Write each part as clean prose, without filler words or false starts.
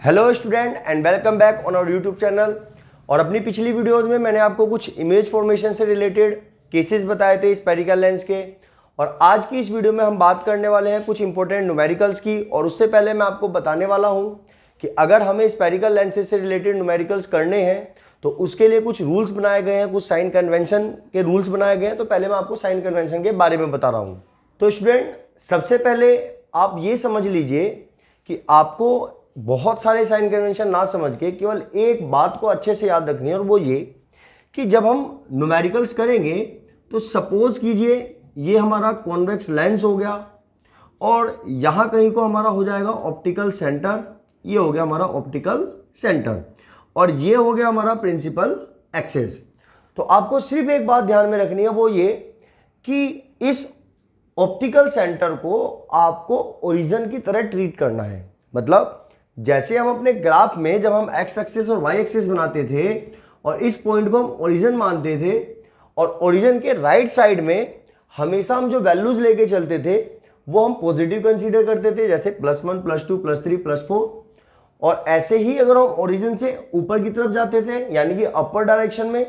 Hello student and welcome back on our YouTube channel. और अपनी पिछली वीडियोज़ में मैंने आपको कुछ इमेज फॉर्मेशन से रिलेटेड केसेस बताए थे स्फेरिकल लेंस के, और आज की इस वीडियो में हम बात करने वाले हैं कुछ इंपॉर्टेंट न्यूमेरिकल्स की। और उससे पहले मैं आपको बताने वाला हूं कि अगर हमें स्फेरिकल लेंसेज से रिलेटेड न्यूमेरिकल्स करने हैं तो उसके लिए कुछ रूल्स बनाए गए हैं, कुछ साइन कन्वेंशन के रूल्स बनाए गए हैं। तो पहले मैं आपको साइन कन्वेंशन के बारे में बता रहा हूँ। तो स्टूडेंट, सबसे पहले आप ये समझ लीजिए कि आपको बहुत सारे साइन कन्वेंशन ना समझ के केवल एक बात को अच्छे से याद रखनी है, और वो ये कि जब हम न्यूमेरिकल्स करेंगे तो सपोज कीजिए ये हमारा कॉन्वेक्स लेंस हो गया और यहाँ कहीं को हमारा हो जाएगा ऑप्टिकल सेंटर। ये हो गया हमारा ऑप्टिकल सेंटर और ये हो गया हमारा प्रिंसिपल एक्सिस। तो आपको सिर्फ एक बात ध्यान में रखनी है, वो ये कि इस ऑप्टिकल सेंटर को आपको ओरिजिन की तरह ट्रीट करना है। मतलब जैसे हम अपने ग्राफ में जब हम एक्स एक्सिस और वाई एक्सिस बनाते थे और इस पॉइंट को हम ओरिजिन मानते थे, और ओरिजिन के राइट साइड में हमेशा हम जो वैल्यूज लेके चलते थे वो हम पॉजिटिव कंसीडर करते थे, जैसे +1 +2 +3 +4। और ऐसे ही अगर हम ओरिजिन से ऊपर की तरफ जाते थे यानी कि अपर डायरेक्शन में,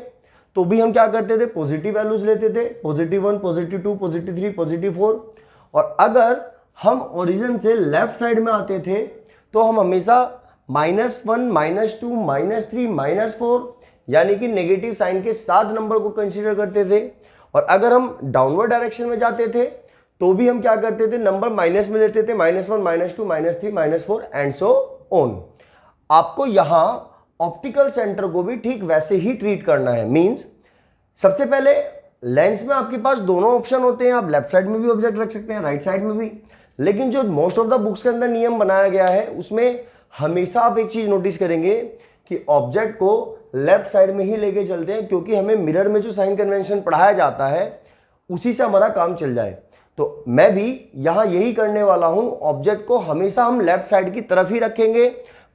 तो भी हम क्या करते थे, पॉजिटिव वैल्यूज लेते थे, +1 +2 +3 +4। और अगर हम ओरिजिन से लेफ्ट साइड में आते थे तो हम हमेशा -1 -2 -3 -4 यानी कि नेगेटिव साइन के साथ नंबर को कंसीडर करते थे। और अगर हम डाउनवर्ड डायरेक्शन में जाते थे तो भी हम क्या करते थे, नंबर माइनस में लेते थे, -1 -2 -3 -4 एंड सो ऑन। आपको यहां ऑप्टिकल सेंटर को भी ठीक वैसे ही ट्रीट करना है। मींस सबसे पहले लेंस में आपके पास दोनों ऑप्शन होते हैं, आप लेफ्ट साइड में भी ऑब्जेक्ट रख सकते हैं, राइट साइड में भी। लेकिन जो मोस्ट ऑफ द बुक्स के अंदर नियम बनाया गया है उसमें हमेशा आप एक चीज नोटिस करेंगे कि ऑब्जेक्ट को लेफ्ट साइड में ही लेके चलते हैं, क्योंकि हमें मिरर में जो साइन कन्वेंशन पढ़ाया जाता है उसी से हमारा काम चल जाए। तो मैं भी यहां यही करने वाला हूं, ऑब्जेक्ट को हमेशा हम लेफ्ट साइड की तरफ ही रखेंगे।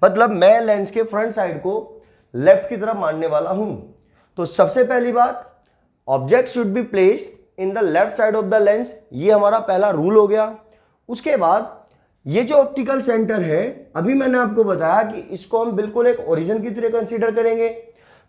मतलब मैं लेंस के फ्रंट साइड को लेफ्ट की तरफ मानने वाला हूं। तो सबसे पहली बात, object should be placed in the left side of the lens, ये हमारा पहला रूल हो गया। उसके बाद ये जो ऑप्टिकल सेंटर है, अभी मैंने आपको बताया कि इसको हम बिल्कुल एक ओरिजिन की तरह कंसीडर करेंगे।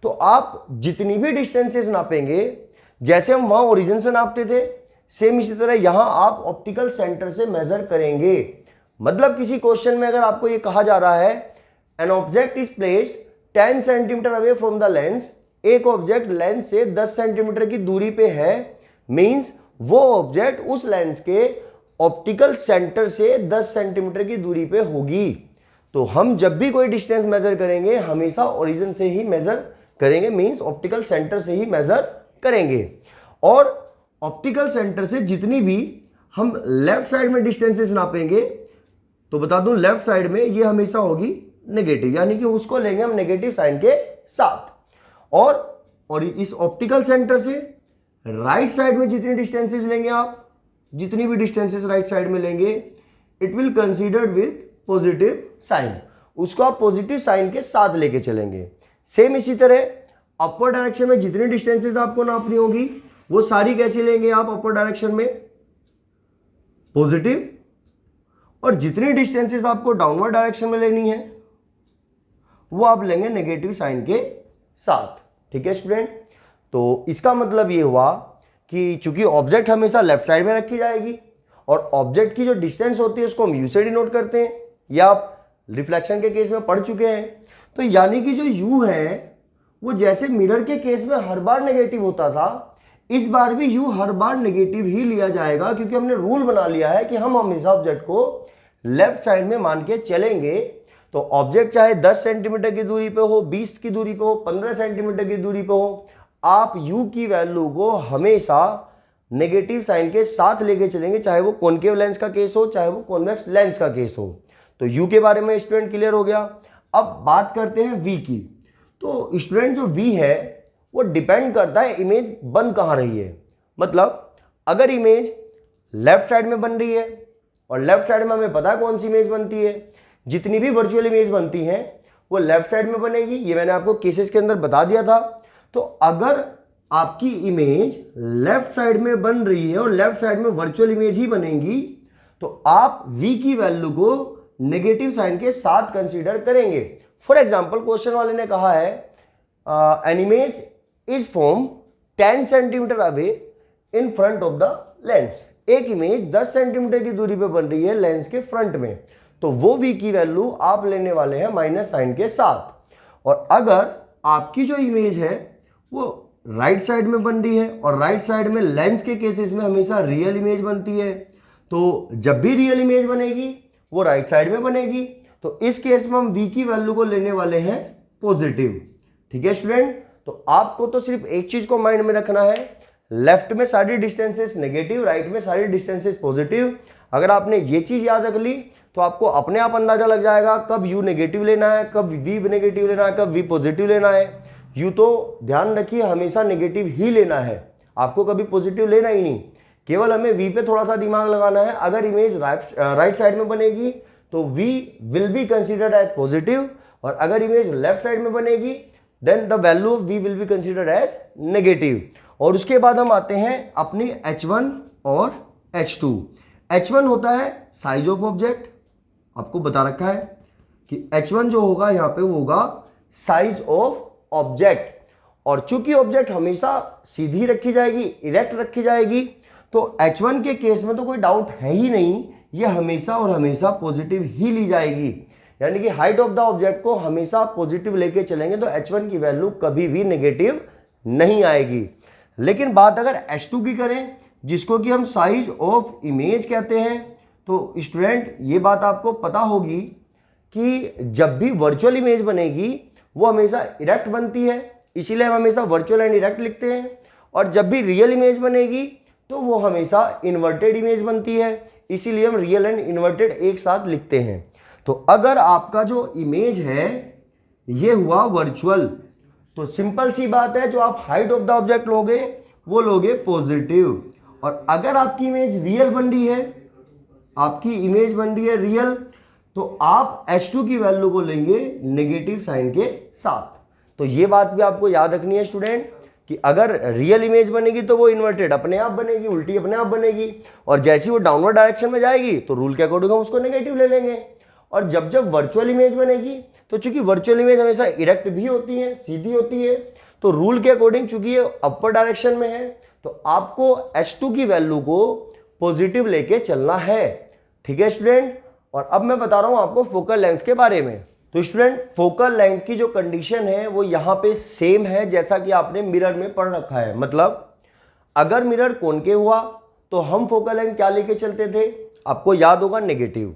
तो आप जितनी भी डिस्टेंसेस नापेंगे, जैसे हम वहां ओरिजिन से नापते थे, सेम इसी तरह यहां आप ऑप्टिकल सेंटर से मेजर करेंगे। मतलब किसी क्वेश्चन में अगर आपको ये कहा जा रहा है an object is placed 10 centimetre away from the lens, एक ऑब्जेक्ट लेंस से 10 सेंटीमीटर की दूरी पे है, मींस वो ऑब्जेक्ट उस लेंस के ऑप्टिकल सेंटर से 10 सेंटीमीटर की दूरी पे होगी। तो हम जब भी कोई डिस्टेंस मेजर करेंगे हमेशा ओरिजिन से ही मेजर करेंगे, मींस ऑप्टिकल सेंटर से ही मेजर करेंगे। और ऑप्टिकल सेंटर से जितनी भी हम लेफ्ट साइड में डिस्टेंसेस नापेंगे, तो बता दूं लेफ्ट साइड में ये हमेशा होगी नेगेटिव, यानी कि उसको लेंगे हम नेगेटिव साइन के साथ। और इस ऑप्टिकल सेंटर से राइट साइड में जितनी डिस्टेंसेस लेंगे आप, जितनी भी डिस्टेंसेस राइट साइड में लेंगे, it will considered with positive sign, उसको आप पॉजिटिव साइन के साथ लेके चलेंगे। सेम इसी तरह अपर डायरेक्शन में जितनी डिस्टेंसेस आपको नापनी होगी वो सारी कैसे लेंगे आप, अपर डायरेक्शन में पॉजिटिव, और जितनी डिस्टेंसेस आपको डाउनवर्ड डायरेक्शन में लेनी है वो आप लेंगे नेगेटिव साइन के साथ। ठीक है स्टूडेंट, तो इसका मतलब ये हुआ कि चूंकि ऑब्जेक्ट हमेशा लेफ्ट साइड में रखी जाएगी और ऑब्जेक्ट की जो डिस्टेंस होती है उसको हम यू से डिनोट करते हैं, या आप रिफ्लेक्शन के केस में पढ़ चुके हैं। तो यानी कि जो यू है वो जैसे मिरर के केस में हर बार नेगेटिव होता था, इस बार भी यू हर बार नेगेटिव ही लिया जाएगा, क्योंकि हमने रूल बना लिया है कि हम हमेशा ऑब्जेक्ट को लेफ्ट साइड में मान के चलेंगे। तो ऑब्जेक्ट चाहे 10 सेंटीमीटर की दूरी पे हो, 20 की दूरी पे हो, 15 सेंटीमीटर की दूरी पे हो, आप u की वैल्यू को हमेशा नेगेटिव साइन के साथ लेके चलेंगे, चाहे वो कॉनकेव लेंस का केस हो चाहे वो कॉन्वेक्स लेंस का केस हो। तो u के बारे में स्टूडेंट क्लियर हो गया। अब बात करते हैं v की। तो स्टूडेंट जो v है वो डिपेंड करता है इमेज बन कहाँ रही है। मतलब अगर इमेज लेफ्ट साइड में बन रही है, और लेफ्ट साइड में हमें पता है कौन सी इमेज बनती है, जितनी भी वर्चुअल इमेज बनती है वो लेफ्ट साइड में बनेगी, ये मैंने आपको केसेस के अंदर बता दिया था। तो अगर आपकी इमेज लेफ्ट साइड में बन रही है और लेफ्ट साइड में वर्चुअल इमेज ही बनेगी, तो आप v की वैल्यू को नेगेटिव साइन के साथ कंसीडर करेंगे। फॉर एग्जाम्पल क्वेश्चन वाले ने कहा है an image is from 10 centimetre away in front of the lens. एक इमेज 10 सेंटीमीटर की दूरी पे बन रही है लेंस के फ्रंट में, तो वो v की वैल्यू आप लेने वाले हैं माइनस साइन के साथ। और अगर आपकी जो इमेज है वो राइट साइड में बन रही है, और राइट साइड में लेंस के केसेस में हमेशा रियल इमेज बनती है, तो जब भी रियल इमेज बनेगी वो राइट साइड में बनेगी, तो इस केस में हम v की वैल्यू को लेने वाले हैं पॉजिटिव। ठीक है स्टूडेंट, तो आपको तो सिर्फ एक चीज को माइंड में रखना है, लेफ्ट में सारी डिस्टेंसेस नेगेटिव, राइट में सारी डिस्टेंसेस पॉजिटिव। अगर आपने ये चीज याद रख ली तो आपको अपने आप अंदाजा लग जाएगा कब u नेगेटिव लेना है, कब v नेगेटिव लेना है, कब v पॉजिटिव लेना है। u तो ध्यान रखिए हमेशा नेगेटिव ही लेना है, आपको कभी पॉजिटिव लेना ही नहीं, केवल हमें v पे थोड़ा सा दिमाग लगाना है। अगर इमेज राइट साइड में बनेगी तो v will be considered as positive, और अगर इमेज लेफ्ट साइड में बनेगी then the value of v will be considered as negative. और उसके बाद हम आते हैं अपनी h1 और h2। h1 होता है साइज ऑफ ऑब्जेक्ट, आपको बता रखा है कि h1 जो होगा यहाँ पे वो होगा साइज ऑफ ऑब्जेक्ट, और चूंकि ऑब्जेक्ट हमेशा सीधी रखी जाएगी, इरेक्ट रखी जाएगी, तो h1 के केस में तो कोई डाउट है ही नहीं, ये हमेशा और हमेशा पॉजिटिव ही ली जाएगी। यानी कि हाइट ऑफ द ऑब्जेक्ट को हमेशा पॉजिटिव लेके चलेंगे तो h1 की वैल्यू कभी भी नेगेटिव नहीं आएगी। लेकिन बात अगर h2 की करें, जिसको कि हम साइज ऑफ इमेज कहते हैं, तो स्टूडेंट ये बात आपको पता होगी कि जब भी वर्चुअल इमेज बनेगी वो हमेशा इरेक्ट बनती है, इसीलिए हम हमेशा वर्चुअल एंड इरेक्ट लिखते हैं। और जब भी रियल इमेज बनेगी तो वो हमेशा इन्वर्टेड इमेज बनती है, इसीलिए हम रियल एंड इन्वर्टेड एक साथ लिखते हैं। तो अगर आपका जो इमेज है ये हुआ वर्चुअल, तो सिंपल सी बात है जो आप हाइट ऑफ द ऑब्जेक्ट लोगे वो लोगे पॉजिटिव। और अगर आपकी इमेज रियल बन रही है, आपकी इमेज बन रही है रियल, तो आप h2 की वैल्यू को लेंगे नेगेटिव साइन के साथ। तो ये बात भी आपको याद रखनी है स्टूडेंट कि अगर रियल इमेज बनेगी तो वो इन्वर्टेड अपने आप बनेगी, उल्टी अपने आप बनेगी, और जैसी वो डाउनवर्ड डायरेक्शन में जाएगी तो रूल के अकॉर्डिंग हम उसको नेगेटिव ले लेंगे। और जब वर्चुअल इमेज बनेगी तो चूंकि वर्चुअल इमेज हमेशा इरेक्ट भी होती है, सीधी होती है, तो रूल के अकॉर्डिंग चूंकि ये अपर डायरेक्शन में है तो आपको h2 की वैल्यू को पॉजिटिव लेके चलना है। ठीक है स्टूडेंट, और अब मैं बता रहा हूं आपको फोकल लेंथ के बारे में। तो स्टूडेंट फोकल लेंथ की जो कंडीशन है वो यहाँ पे सेम है जैसा कि आपने मिरर में पढ़ रखा है। मतलब अगर मिरर कॉनकेव हुआ तो हम फोकल लेंथ क्या लेके चलते थे, आपको याद होगा नेगेटिव।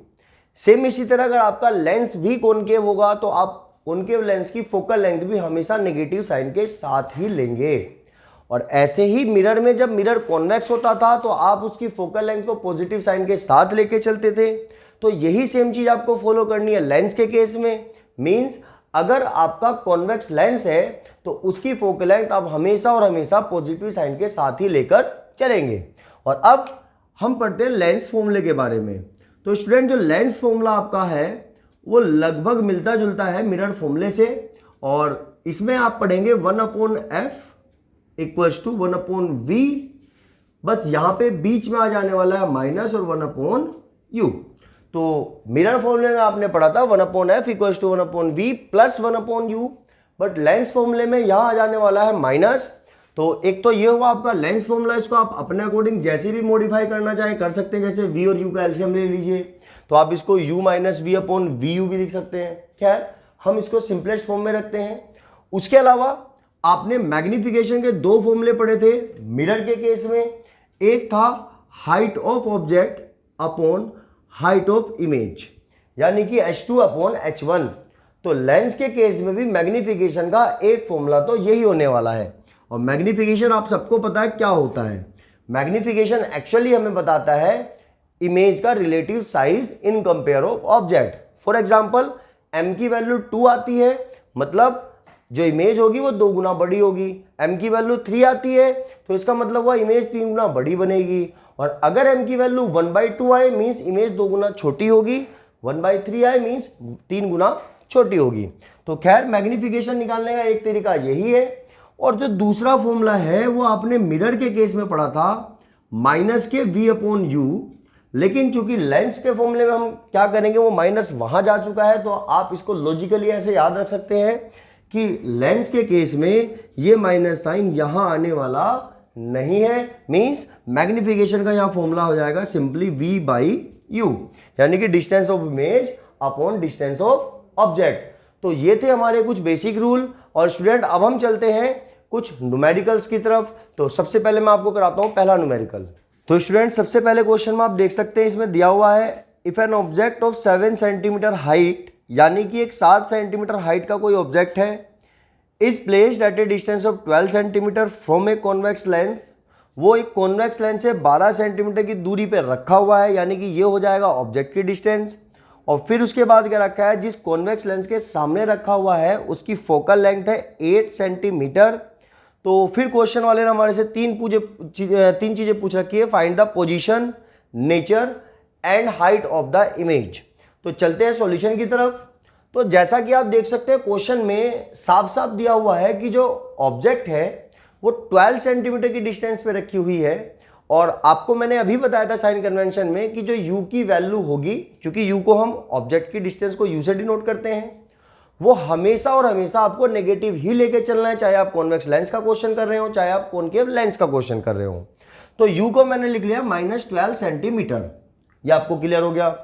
सेम इसी तरह अगर आपका लेंस भी कॉनकेव होगा तो आप कॉनकेव लेंस की फोकल लेंथ भी हमेशा नेगेटिव साइन के साथ ही लेंगे। और ऐसे ही मिरर में जब मिरर कॉन्वेक्स होता था तो आप उसकी फोकल लेंथ को पॉजिटिव साइन के साथ लेके चलते थे। तो यही सेम चीज आपको फॉलो करनी है लेंस के केस में। मींस अगर आपका कॉन्वेक्स लेंस है तो उसकी फोकल लेंथ आप हमेशा और हमेशा पॉजिटिव साइन के साथ ही लेकर चलेंगे। और अब हम पढ़ते हैं लेंस फॉर्मूले के बारे में। तो स्टूडेंट जो लेंस फॉर्मूला आपका है वो लगभग मिलता जुलता है मिरर फॉर्मूले से, और इसमें आप पढ़ेंगे 1/f इक्वल्स टू 1/v, बस यहाँ पे बीच में आ जाने वाला है माइनस और 1/u। तो मिरर फॉर्मूले में आपने पढ़ा था 1/f equals to 1/v plus 1/u, but lens फॉर्मूले में यहाँ आ जाने वाला है माइनस। तो एक तो ये हुआ आपका लेंस फॉर्मूला, इसको आप अपने अकॉर्डिंग जैसे भी मॉडिफाई करना चाहें कर सकते हैं। जैसे v और u का एलसीएम ले लीजिए तो आप इसको u माइनस v/vu भी लिख सकते हैं। खैर हम इसको सिंपलेस्ट फॉर्म में रखते हैं। उसके अलावा आपने मैग्निफिकेशन के दो फॉर्मूले पढ़े थे मिरर के केस में। एक था height of object upon height of image, यानी कि h2/h1। तो लेंस के केस में भी मैग्निफिकेशन का एक फॉर्मूला तो यही होने वाला है। और मैग्निफिकेशन आप सबको पता है क्या होता है। मैग्निफिकेशन एक्चुअली हमें बताता है इमेज का relative size in compare of object. For example m की वैल्यू 2 आती है, मतलब जो इमेज होगी वो 2 गुना बड़ी होगी। m की वैल्यू 3 आती है तो इसका मतलब हुआ इमेज 3 गुना बड़ी बनेगी। और अगर m की वैल्यू 1/2 आए मीन्स इमेज 2 गुना छोटी होगी, 1/3 आए मीन्स 3 गुना छोटी होगी। तो खैर मैग्निफिकेशन निकालने का एक तरीका यही है। और जो दूसरा फॉर्मूला है वो आपने मिरर के केस में पढ़ा था माइनस के v/u, लेकिन चूंकि लेंस के फॉर्मूले में हम क्या करेंगे, वो माइनस वहां जा चुका है, तो आप इसको लॉजिकली ऐसे याद रख सकते हैं कि लेंस के केस में ये माइनस साइन यहां आने वाला नहीं है। मींस मैग्निफिकेशन का यहां फॉर्मूला हो जाएगा सिंपली v बाई यू, यानी कि distance of image upon distance of object. तो ये थे हमारे कुछ बेसिक रूल। और स्टूडेंट अब हम चलते हैं कुछ न्यूमेरिकल्स की तरफ। तो सबसे पहले मैं आपको कराता हूं पहला न्यूमेरिकल। तो स्टूडेंट सबसे पहले क्वेश्चन में आप देख सकते हैं, इसमें दिया हुआ है if an object of 7 centimetre height, यानी कि एक 7 सेंटीमीटर हाइट का कोई ऑब्जेक्ट है, is placed at A distance of 12 centimetre from a convex lens, वो एक कॉन्वेक्स लेंस से 12 सेंटीमीटर की दूरी पर रखा हुआ है, यानी कि ये हो जाएगा ऑब्जेक्ट की डिस्टेंस। और फिर उसके बाद क्या रखा है, जिस कॉन्वेक्स लेंस के सामने रखा हुआ है उसकी फोकल लेंथ है 8 सेंटीमीटर। तो फिर क्वेश्चन वाले ने हमारे से तीन चीजें पूछ रखी है, find the position, nature and height of the image. तो चलते हैं सॉल्यूशन की तरफ। तो जैसा कि आप देख सकते हैं क्वेश्चन में साफ साफ दिया हुआ है कि जो ऑब्जेक्ट है वो 12 सेंटीमीटर की डिस्टेंस पे रखी हुई है। और आपको मैंने अभी बताया था साइन कन्वेंशन में कि जो u की वैल्यू होगी, क्योंकि u को हम ऑब्जेक्ट की डिस्टेंस को u से डिनोट करते हैं, वो हमेशा और हमेशा आपको नेगेटिव ही लेके चलना है, चाहे आप कॉन्वेक्स लेंस का क्वेश्चन कर रहे हो, चाहे आप कॉनकेव लेंस का क्वेश्चन कर रहे हो। तो u को मैंने लिख लिया -12 सेंटीमीटर, ये आपको क्लियर हो गया।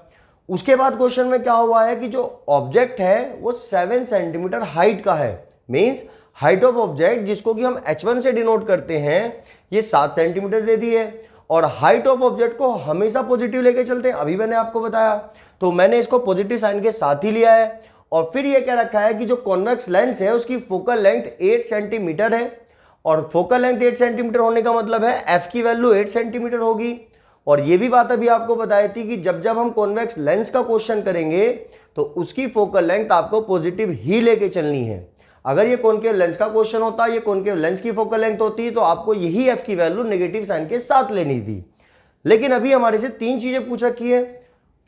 उसके बाद क्वेश्चन में क्या हुआ है कि जो ऑब्जेक्ट है वो 7 सेंटीमीटर हाइट का है। मींस हाइट ऑफ ऑब्जेक्ट, जिसको कि हम h1 से डिनोट करते हैं, ये 7 सेंटीमीटर दे दी है। और हाइट ऑफ ऑब्जेक्ट को हमेशा पॉजिटिव लेके चलते हैं, अभी मैंने आपको बताया, तो मैंने इसको पॉजिटिव साइन के साथ ही लिया है। और फिर ये क्या रखा है कि जो कॉन्वेक्स लेंस है उसकी फोकल लेंथ 8 सेंटीमीटर है, और फोकल लेंथ 8 सेंटीमीटर होने का मतलब है f की वैल्यू 8 सेंटीमीटर होगी। और ये भी बात अभी आपको बताई थी कि जब जब हम कॉन्वेक्स लेंस का क्वेश्चन करेंगे तो उसकी फोकल लेंथ आपको पॉजिटिव ही लेके चलनी है। अगर ये कॉनकेव लेंस का क्वेश्चन होता, ये कॉनकेव लेंस की फोकल लेंथ होती, तो आपको यही f की वैल्यू नेगेटिव साइन के साथ लेनी थी। लेकिन अभी हमारे से तीन चीजें पूछ रखी है,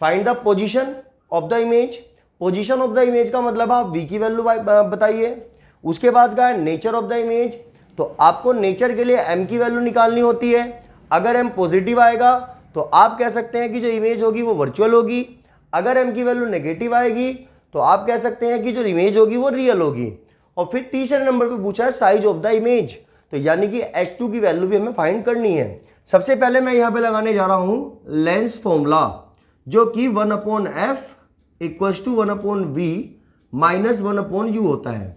find the position of the image. Position of the image का मतलब आप v की वैल्यू बताइए। उसके बाद का है नेचर ऑफ द इमेज, तो आपको नेचर के लिए m की वैल्यू निकालनी होती है। अगर m पॉजिटिव आएगा तो आप कह सकते हैं कि जो इमेज होगी वो वर्चुअल होगी। अगर m की वैल्यू नेगेटिव आएगी तो आप कह सकते हैं कि जो इमेज होगी वो रियल होगी। और फिर तीसरे नंबर पे पूछा है साइज ऑफ द इमेज, तो यानी कि h2 की वैल्यू भी हमें फाइंड करनी है। सबसे पहले मैं यहां पे लगाने जा रहा हूं लेंस फॉर्मूला, जो कि 1/f = 1/v - 1/u होता है।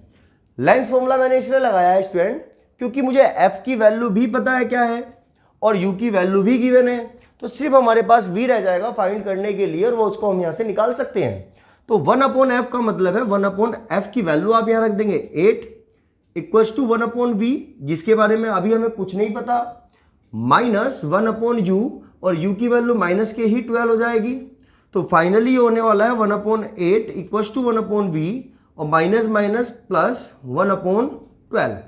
लेंस फॉर्मूला मैंने इसलिए लगाया है स्टूडेंट, क्योंकि मुझे f की वैल्यू भी पता है क्या है और u की वैल्यू भी गिवन है, तो सिर्फ हमारे पास v रह जाएगा फाइंड करने के लिए, और वो उसको हम यहां से निकाल सकते हैं। तो 1/f का मतलब है 1/f की वैल्यू आप यहां रख देंगे 8 = 1/v, जिसके बारे में अभी हमें कुछ नहीं पता, -1/u, और u की वैल्यू माइनस के ही 12 हो जाएगी। तो फाइनली ये होने वाला है 1/8 = 1/v, और माइनस माइनस प्लस 1/12।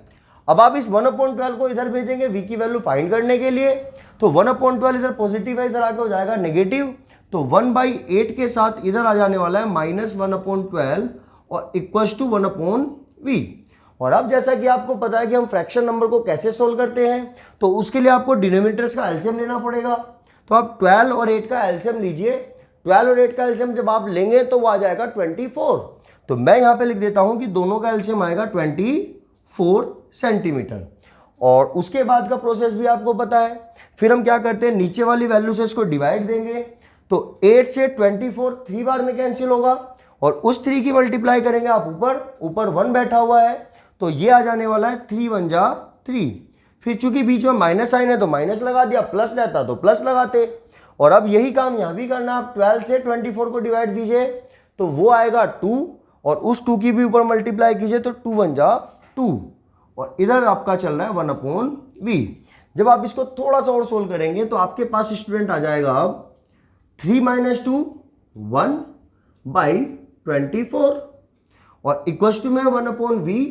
अब आप इस 1/12 को इधर भेजेंगे v की वैल्यू फाइंड करने के लिए, तो 1/12 इधर पॉजिटिव है, इधर आके हो जाएगा नेगेटिव, तो 1/8 के साथ इधर आ जाने वाला है -1/12 और = 1/v। और अब जैसा कि आपको पता है कि हम फ्रैक्शन नंबर को कैसे सोल्व करते हैं, तो उसके लिए आपको डिनोमिनेटर्स का एलसीएम लेना पड़ेगा। तो आप 12 और 8 का एलसीएम लीजिए। 12 और 8 का एलसीएम जब आप लेंगे तो वो आ जाएगा 24। तो मैं यहां पे लिख देता हूं कि दोनों का एलसीएम आएगा 24 सेंटीमीटर। और उसके बाद का प्रोसेस भी आपको पता है। फिर हम क्या करते हैं, नीचे वाली वैल्यू से इसको डिवाइड देंगे, तो 8 से 24 3 बार में कैंसिल होगा, और उस 3 की मल्टीप्लाई करेंगे आप ऊपर 1 बैठा हुआ है, तो ये आ जाने वाला है 3 × 1 = 3। फिर चूंकि बीच में माइनस साइन है तो माइनस लगा दिया, प्लस रहता तो प्लस लगाते। और अब यही काम यहां भी करना, आप 12 से 24 को डिवाइड दीजिए तो वो आएगा 2, और उस 2 की भी ऊपर मल्टीप्लाई कीजिए तो 2 × 1 = 2, और इधर आपका चल रहा है 1/v। जब आप इसको थोड़ा सा और सोल्व करेंगे तो आपके पास स्टूडेंट आ जाएगा अब 3 - 2 1/24, और इक्वल्स टू में 1/v,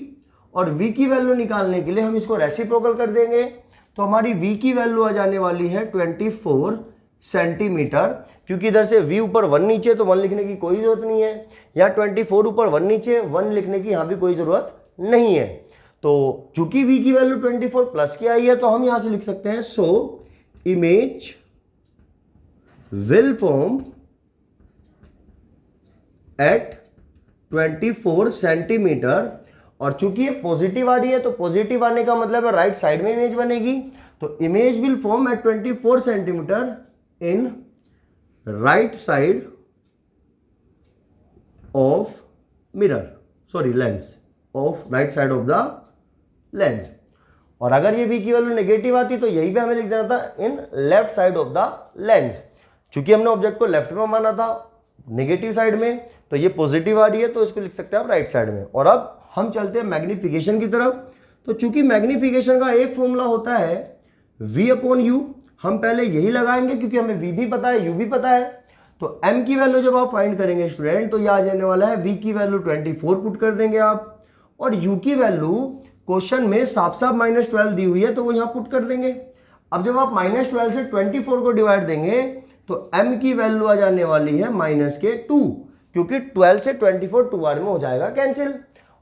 और v की वैल्यू निकालने के लिए हम इसको रेसिप्रोकल कर देंगे, तो हमारी v की वैल्यू आ जाने वाली है 24 सेंटीमीटर। क्योंकि इधर से v ऊपर 1 नीचे, तो 1 लिखने की कोई जरूरत नहीं है, या 24 ऊपर 1 नीचे, 1 लिखने की यहां भी कोई जरूरत नहीं है। तो चूंकि v की वैल्यू 24 प्लस की आई है, तो हम यहां से लिख सकते हैं so image will form at 24 centimetre. और चूंकि ये पॉजिटिव आ रही है तो पॉजिटिव आने का मतलब है राइट साइड में इमेज बनेगी, तो image will form at 24 centimetre in right side of mirror, sorry lens, of right side of the lens. और अगर ये v की वैल्यू नेगेटिव आती तो यही पे हमें लिख देना था in left side of the lens. चूंकि हमने ऑब्जेक्ट को लेफ्ट में माना था नेगेटिव साइड में, तो ये पॉजिटिव आ रही है तो इसको लिख सकते हैं आप राइट साइड में। और अब हम चलते हैं मैग्निफिकेशन की तरफ। तो चूंकि मैग्निफिकेशन का एक फॉर्मूला होता है v अपॉन यू, हम पहले यही लगाएंगे क्योंकि हमें v भी पता है, u भी पता है। तो m की वैल्यू जब आप फाइंड करेंगे स्टूडेंट, तो ये आ जाने वाला है v की वैल्यू 24 पुट कर देंगे आप, और u की वैल्यू क्वेश्चन में साफ साफ -12 दी हुई है तो वो यहाँ पुट कर देंगे। अब जब आप -12 से 24 को डिवाइड देंगे तो m की वैल्यू आ जाने वाली है -2, क्योंकि 12 से 24 2 बार में हो जाएगा कैंसिल।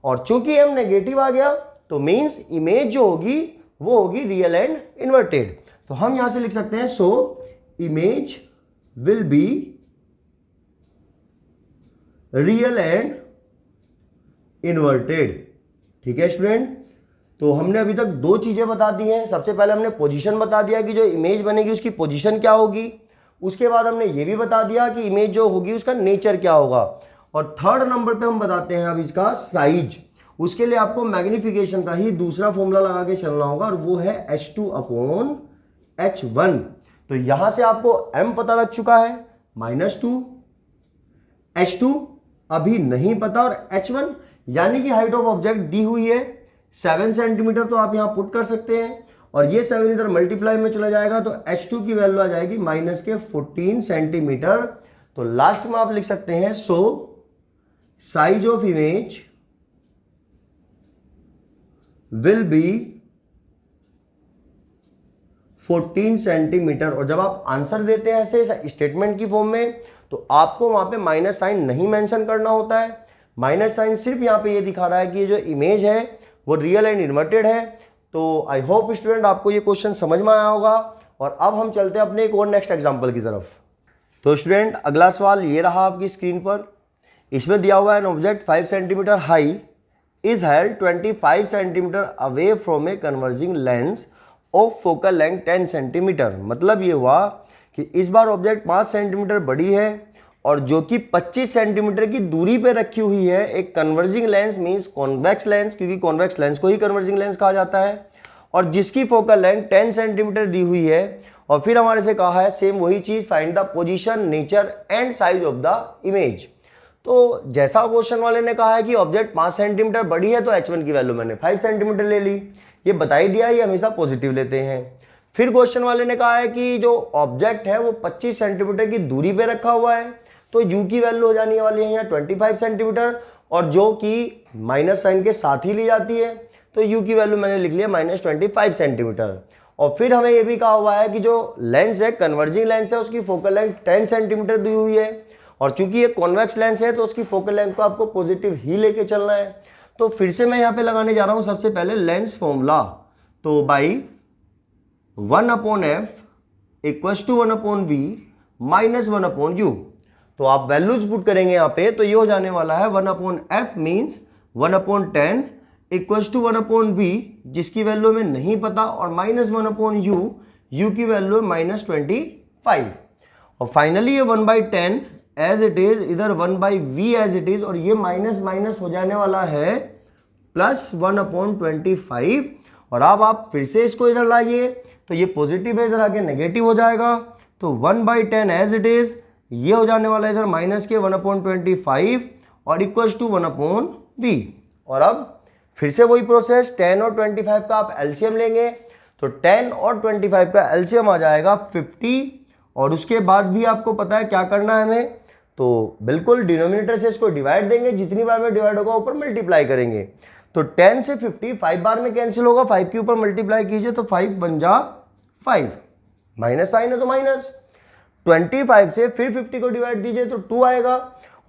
और चूंकि m नेगेटिव आ गया तो मींस इमेज जो होगी वो होगी रियल एंड इन्वर्टेड। तो हम यहां से लिख सकते हैं so image will be real and inverted. ठीक है स्टूडेंट, तो हमने अभी तक दो चीजें बता दी हैं। सबसे पहले हमने पोजीशन बता दिया कि जो इमेज बनेगी उसकी पोजीशन क्या होगी, उसके बाद हमने ये भी बता दिया कि इमेज जो होगी उसका नेचर क्या होगा, और थर्ड नंबर पे हम बताते हैं अब इसका साइज। उसके लिए आपको मैग्निफिकेशन का ही दूसरा फॉर्मूला लगा के चलना होगा और वो है H2 अपॉन H1। तो यहां से आपको m पता लग चुका है -2, H2 अभी नहीं पता, और H1 यानी कि हाइट ऑफ ऑब्जेक्ट दी हुई है 7 सेंटीमीटर, तो आप यहां पुट कर सकते हैं, और ये 7 इधर मल्टीप्लाई में चला जाएगा तो H2 की वैल्यू आ जाएगी -14 सेंटीमीटर। तो लास्ट में आप लिख सकते हैं so size of image will be 14 centimetre. और जब आप आंसर देते हैं ऐसे स्टेटमेंट की फॉर्म में तो आपको वहां पे माइनस साइन नहीं मेंशन करना होता है। माइनस साइन सिर्फ यहां पे ये दिखा रहा है कि ये जो इमेज है वो रियल एंड इन्वर्टेड है। तो आई होप स्टूडेंट आपको ये क्वेश्चन समझ में आया होगा। और अब हम चलते हैं अपने एक और नेक्स्ट एग्जांपल की तरफ। तो स्टूडेंट अगला सवाल ये रहा आपकी स्क्रीन पर। इसमें दिया हुआ है an object 5 centimetre high is held 25 centimetre away from a converging lens of focal length 10 centimetre. मतलब ये हुआ कि इस बार ऑब्जेक्ट 5 सेंटीमीटर बड़ी है और जो कि 25 सेंटीमीटर की दूरी पे रखी हुई है एक converging lens, means convex lens, क्योंकि कॉन्वेक्स लेंस को ही कन्वर्जिंग लेंस कहा जाता है, और जिसकी फोकल लेंथ 10 सेंटीमीटर दी हुई है। और फिर हमारे से कहा है सेम वही चीज, find the position, nature and size of the image. तो जैसा क्वेश्चन वाले ने कहा है कि ऑब्जेक्ट 5 सेंटीमीटर बड़ी है तो H1 की वैल्यू मैंने 5 सेंटीमीटर ले ली, ये बता ही दिया, ये हमेशा पॉजिटिव लेते हैं। फिर क्वेश्चन वाले ने कहा है कि जो ऑब्जेक्ट है वो 25 सेंटीमीटर की दूरी पे रखा हुआ है, तो u की वैल्यू हो जाने वाली है यहाँ 25 सेंटीमीटर, और जो कि माइनस साइन के साथ ही ली जाती है, तो u की वैल्यू मैंने लिख लिया -25 सेंटीमीटर। और फिर हमें ये भी कहा हुआ है कि जो लेंस है कन्वर्जिंग लेंस है उसकी फोकल लेंथ 10 सेंटीमीटर दी हुई है, और चूंकि ये कॉन्वेक्स लेंस है तो उसकी फोकल लेंथ को आपको पॉजिटिव ही लेके चलना है। तो फिर से मैं यहाँ पे लगाने जा रहा हूँ सबसे पहले लेंस फॉर्मूला। तो by 1/f = 1/v -1 upon u। तो आप वैल्यूज पुट करेंगे यहाँ पे, तो ये हो जाने वाला है 1/f मीन्स 1/10 = 1/v, जिसकी वैल्यू में नहीं पता, और -1/u, u की वैल्यू -25। और फाइनली ये 1/10 एज इट इज, इधर 1/v एज इट इज, और ये माइनस माइनस हो जाने वाला है +1/25। और अब आप फिर से इसको इधर लाइए तो ये पॉजिटिव है, इधर आके नेगेटिव हो जाएगा, तो 1/10 एज इट इज, ये हो जाने वाला है इधर -1/25 और =1/v। और अब फिर से वही प्रोसेस, 10 और 25 का आप एलसीएम लेंगे, तो 10 और 25 का एलसीएम आ जाएगा 50। और उसके बाद भी आपको पता है क्या करना है हमें, तो बिल्कुल डिनोमिनेटर से इसको डिवाइड देंगे, जितनी बार में डिवाइड होगा ऊपर मल्टीप्लाई करेंगे। तो 10 से 50 5 बार में कैंसिल होगा, 5 के ऊपर मल्टीप्लाई कीजिए तो 5 बन जा 5, माइनस साइन है तो माइनस। 25 से फिर 50 को डिवाइड दीजिए तो 2 आएगा,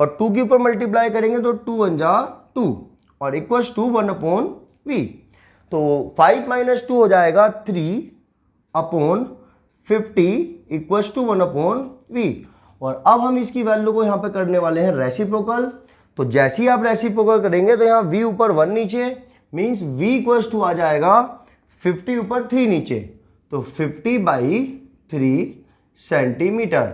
और 2 के ऊपर मल्टीप्लाई करेंगे तो 2 बन जा 2, और =1/v। तो 5 - 2 हो जाएगा 3/50 = 1/v। v। और अब हम इसकी वैल्यू को यहाँ पे करने वाले हैं रेसिप्रोकल। तो जैसे ही आप रेसिप्रोकल करेंगे तो यहाँ v ऊपर 1 नीचे, मीन्स v इक्वल्स टू आ जाएगा 50 ऊपर 3 नीचे, तो 50/3 सेंटीमीटर।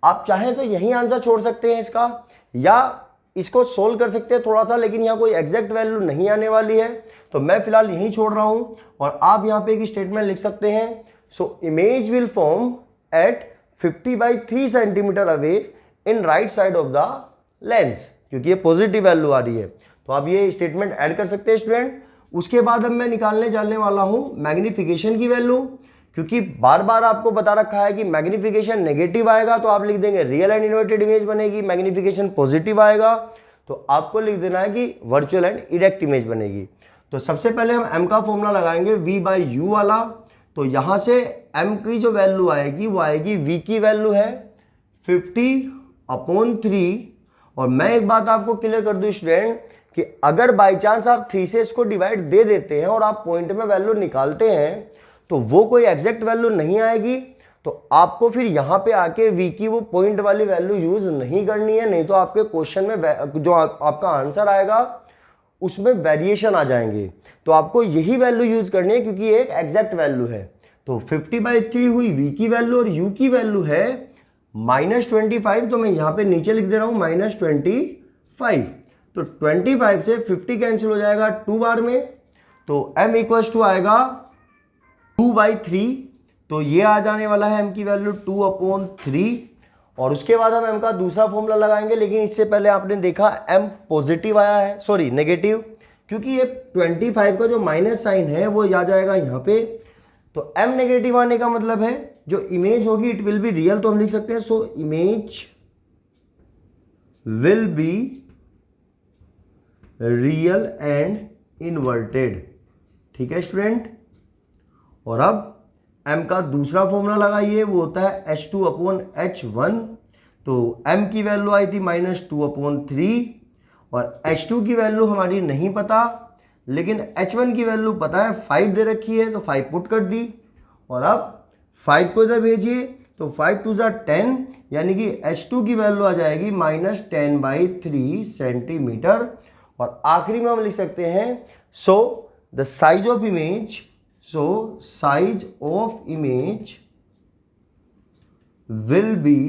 आप चाहें तो यही आंसर छोड़ सकते हैं इसका, या इसको सोल्व कर सकते हैं थोड़ा सा, लेकिन यहाँ कोई एग्जैक्ट वैल्यू नहीं आने वाली है, तो मैं फिलहाल यही छोड़ रहा हूँ। और आप यहाँ पे एक स्टेटमेंट लिख सकते हैं, so image will form at 50/3 centimetre away in right side of the lens, क्योंकि ये पॉजिटिव वैल्यू आ रही है। तो आप ये स्टेटमेंट ऐड कर सकते हैं स्टूडेंट। उसके बाद अब मैं निकालने जाने वाला हूँ मैग्नीफिकेशन की वैल्यू, क्योंकि बार बार आपको बता रखा है कि मैग्नीफिकेशन नेगेटिव आएगा तो आप लिख देंगे रियल एंड इन्वर्टेड इमेज बनेगी, मैग्नीफिकेशन पॉजिटिव आएगा तो आपको लिख देना है कि वर्चुअल एंड इरेक्ट इमेज बनेगी। तो सबसे पहले हम m का फॉर्मूला लगाएंगे v/u वाला। तो यहाँ से m की जो वैल्यू आएगी वो आएगी, v की वैल्यू है 50/3। और मैं एक बात आपको क्लियर कर दूं स्टूडेंट कि अगर बाई चांस आप 3 से इसको डिवाइड दे देते हैं और आप पॉइंट में वैल्यू निकालते हैं तो वो कोई एग्जैक्ट वैल्यू नहीं आएगी, तो आपको फिर यहाँ पे आके v की वो पॉइंट वाली वैल्यू यूज नहीं करनी है, नहीं तो आपके क्वेश्चन में जो आपका आंसर आएगा उसमें वेरिएशन आ जाएंगे। तो आपको यही वैल्यू यूज करनी है क्योंकि ये एक एग्जैक्ट वैल्यू है। तो 50/3 हुई v की वैल्यू और u की वैल्यू है -25, तो मैं यहाँ पे नीचे लिख दे रहा हूँ -25। तो 25 से 50 कैंसिल हो जाएगा 2 बार में, तो m इक्वल्स टू आएगा 2/3। तो ये आ जाने वाला है m की वैल्यू 2/3। और उसके बाद हम m का दूसरा फॉर्मूला लगाएंगे, लेकिन इससे पहले आपने देखा m पॉजिटिव आया है, सॉरी नेगेटिव, क्योंकि ये 25 का जो माइनस साइन है वो आ जाएगा यहाँ पे। तो m नेगेटिव आने का मतलब है जो इमेज होगी इट विल बी रियल, तो हम लिख सकते हैं so image will be real and inverted. ठीक है स्टूडेंट। और अब m का दूसरा फॉर्मूला लगाइए, वो होता है H2/H1। तो m की वैल्यू आई थी -2/3 और H2 की वैल्यू हमारी नहीं पता, लेकिन H1 की वैल्यू पता है, 5 दे रखी है तो 5 पुट कर दी। और अब 5 को इधर भेजिए तो 5 2 10, यानी कि H2 की वैल्यू आ जाएगी -10/3 सेंटीमीटर। और आखिरी में हम लिख सकते हैं so the size of image, so size of image will be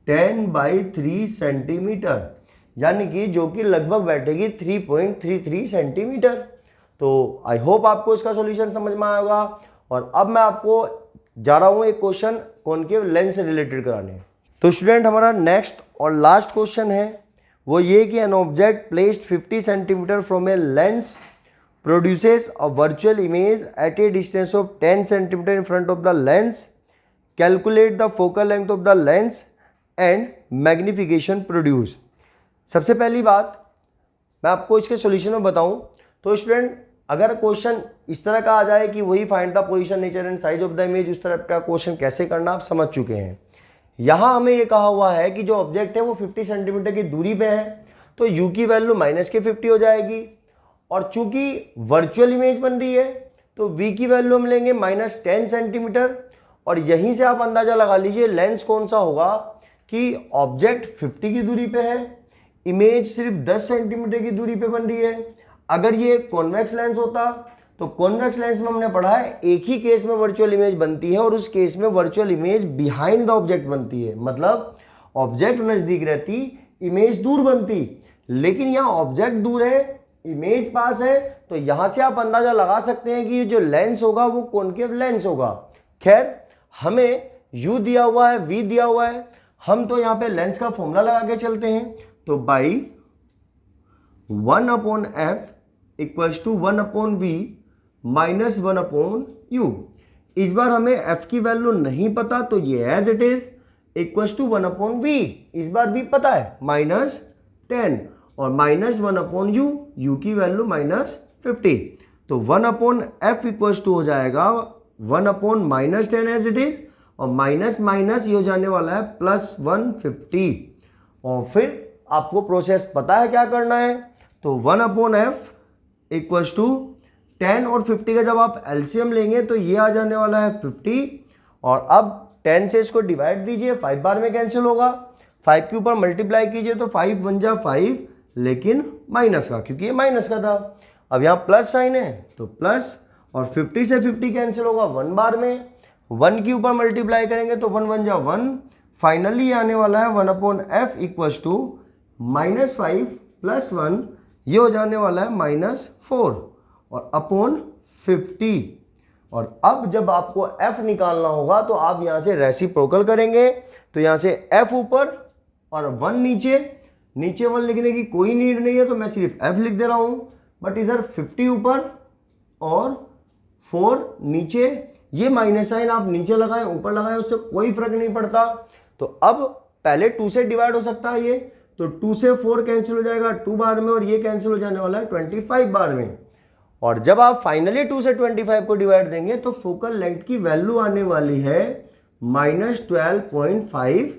10/3 centimetre, यानी कि जो कि लगभग बैठेगी 3.33 सेंटीमीटर। तो आई होप आपको इसका सॉल्यूशन समझ में आया होगा। और अब मैं आपको जा रहा हूं एक क्वेश्चन कॉनकेव लेंस से रिलेटेड कराने। तो स्टूडेंट हमारा नेक्स्ट और लास्ट क्वेश्चन है वो ये कि an object placed 50 centimetre from a lens produces a virtual image at a distance of 10 cm in front of the lens. Calculate the focal length of the lens and magnification produce. सबसे पहली बात मैं आपको इसके solution में बताऊं तो student अगर क्वेश्चन इस तरह का आ जाए कि वही find the position, nature and size of the image, उस तरह का क्वेश्चन कैसे करना आप समझ चुके हैं। यहाँ हमें ये कहा हुआ है कि जो ऑब्जेक्ट है वो 50 सेंटीमीटर की दूरी पे है, तो u की वैल्यू -50 हो जाएगी। और चूंकि वर्चुअल इमेज बन रही है तो v की वैल्यू हम लेंगे -10 सेंटीमीटर। और यहीं से आप अंदाजा लगा लीजिए लेंस कौन सा होगा कि ऑब्जेक्ट 50 की दूरी पे है, इमेज सिर्फ 10 सेंटीमीटर की दूरी पे बन रही है। अगर ये कॉन्वेक्स लेंस होता तो कॉन्वेक्स लेंस में हमने पढ़ा है एक ही केस में वर्चुअल इमेज बनती है और उस केस में virtual image behind the object बनती है, मतलब ऑब्जेक्ट नजदीक रहती, इमेज दूर बनती। लेकिन यहाँ ऑब्जेक्ट दूर है, इमेज पास है, तो यहां से आप अंदाजा लगा सकते हैं कि जो लेंस होगा वो कॉनकेव लेंस होगा। खैर हमें u दिया हुआ है, v दिया हुआ है, हम तो यहां पे लेंस का फॉर्मूला लगा के चलते हैं। तो by 1/f equals to 1/v minus 1/u। इस बार हमें f की वैल्यू नहीं पता तो ये as it is equals to 1/v। इस बार v पता है -10 और -1/u, u की वैल्यू -50। तो 1/f इक्वल्स टू हो जाएगा 1/-10 एज इट इज, और माइनस माइनस ये हो जाने वाला है +150। और फिर आपको प्रोसेस पता है क्या करना है। तो 1/f इक्वल्स टू 10 और 50 का जब आप एलसीएम लेंगे तो ये आ जाने वाला है 50। और अब 10 से इसको डिवाइड दीजिए, 5 बार में कैंसिल होगा, 5 के ऊपर मल्टीप्लाई कीजिए तो 5 1 जा 5, लेकिन माइनस का, क्योंकि ये माइनस का था। अब यहाँ प्लस साइन है तो प्लस, और 50 से 50 कैंसिल होगा 1 बार में, 1 के ऊपर मल्टीप्लाई करेंगे तो 1 1 जा 1, फाइनली आने वाला है 1/f इक्वल्स टू -5 + 1, ये हो जाने वाला है -4 और अपॉन 50। और अब जब आपको f निकालना होगा तो आप यहां से रेसिप्रोकल करेंगे, तो यहां से f ऊपर और 1 नीचे, नीचे 1 लिखने की कोई नीड नहीं है तो मैं सिर्फ f लिख दे रहा हूं, बट इधर 50 ऊपर और 4 नीचे, ये माइनस साइन आप नीचे लगाएं ऊपर लगाएं उससे कोई फर्क नहीं पड़ता। तो अब पहले 2 से डिवाइड हो सकता है ये, तो 2 से 4 कैंसिल हो जाएगा 2 बार में, और ये कैंसिल हो जाने वाला है 25 बार में। और जब आप फाइनली 2 से 25 को डिवाइड देंगे तो फोकल लेंथ की वैल्यू आने वाली है -12.5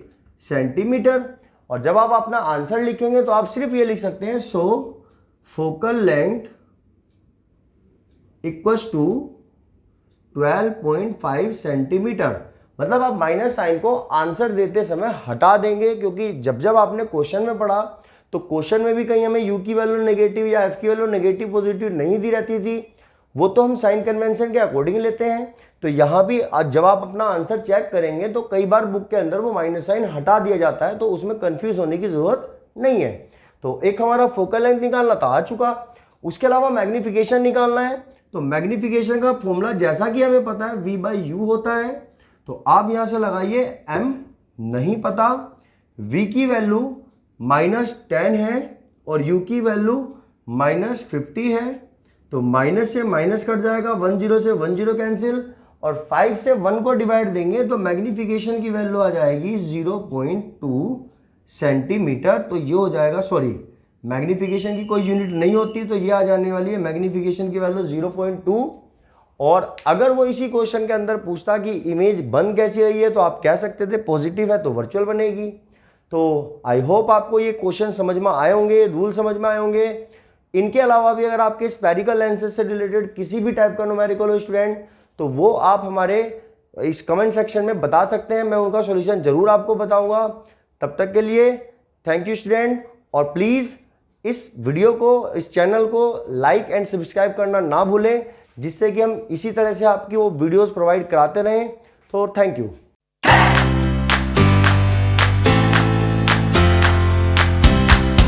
सेंटीमीटर। और जब आप अपना आंसर लिखेंगे तो आप सिर्फ ये लिख सकते हैं, so focal length equals to 12.5 centimetre. मतलब आप माइनस साइन को आंसर देते समय हटा देंगे, क्योंकि जब जब आपने क्वेश्चन में पढ़ा तो क्वेश्चन में भी कहीं हमें u की वैल्यू नेगेटिव या f की वैल्यू नेगेटिव पॉजिटिव नहीं दी रहती थी, वो तो हम साइन कन्वेंशन के अकॉर्डिंग लेते हैं। तो यहाँ भी जब आप अपना आंसर चेक करेंगे तो कई बार बुक के अंदर वो माइनस साइन हटा दिया जाता है, तो उसमें कंफ्यूज होने की जरूरत नहीं है। तो एक हमारा फोकल लेंथ निकालना था आ चुका, उसके अलावा मैग्निफिकेशन निकालना है। तो मैग्निफिकेशन का फॉर्मूला जैसा कि हमें पता है v/u होता है, तो आप यहां से लगाइए m नहीं पता, v की वैल्यू -10 है और u की वैल्यू -50 है, तो माइनस से माइनस कट जाएगा, 1 0 से 1 0 कैंसिल, और 5 से 1 को डिवाइड देंगे तो मैग्निफिकेशन की वैल्यू आ जाएगी 0.2 सेंटीमीटर। तो ये हो जाएगा, सॉरी मैग्निफिकेशन की कोई यूनिट नहीं होती, तो ये आ जाने वाली है मैग्निफिकेशन की वैल्यू 0.2। और अगर वो इसी क्वेश्चन के अंदर पूछता कि इमेज बन कैसी रही है, तो आप कह सकते थे पॉजिटिव है तो वर्चुअल बनेगी। तो आई होप आपको ये क्वेश्चन समझ में आए होंगे, रूल समझ में आए होंगे। इनके अलावा भी अगर आपके स्फेरिकल लेंसेज से रिलेटेड किसी भी टाइप का न्यूमेरिकल हो स्टूडेंट, तो वो आप हमारे इस कमेंट सेक्शन में बता सकते हैं, मैं उनका सॉल्यूशन जरूर आपको बताऊंगा। तब तक के लिए थैंक यू स्टूडेंट, और प्लीज़ इस वीडियो को, इस चैनल को लाइक एंड सब्सक्राइब करना ना भूलें, जिससे कि हम इसी तरह से आपकी वो वीडियोस प्रोवाइड कराते रहें। तो थैंक यू।